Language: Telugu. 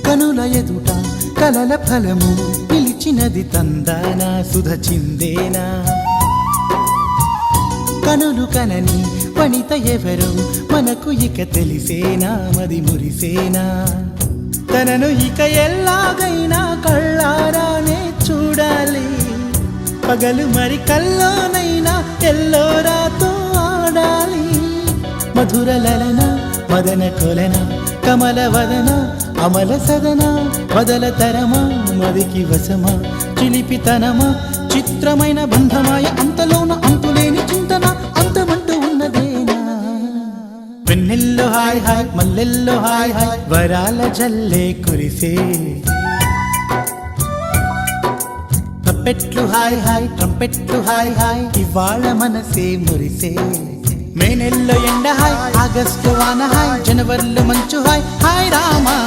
కనుల ఎదుట కలల ఫలము పిలిచినది తందానా సుధ చిందేనా కనులు కనని వనిత ఎవరు మనకు ఇక తెలిసేనా మది మురిసేనా తనను ఇక ఎల్లాగైనా కళ్ళారానే చూడాలి పగలు మరి కల్లోనైనా ఎల్లోరాతో ఆడాలి మధుర లలన మదన కొలన కమల వదన అమల సదన వదల తరమా మదికి వశమా చిలిపితనమా చిత్రమైన బంధమాయ అంతలోన అంతులేని చింతన అంతమంటూ ఉన్నదేనా వెన్నెల్లో హాయ్ హాయ్ మల్లెల్లో హాయ్ హాయ్ వరాల జల్లే కురిసే ట్రంపెట్లు హాయ్ హాయ్ ట్రంపెట్లు హాయ్ హాయ్ ఇవాళ మనసే మురిసే మే నెల్లో ఎండ హాయ్ ఆగస్టు వాన హాయ్ జనవరిలో మంచు హాయ్ హాయ్ రామా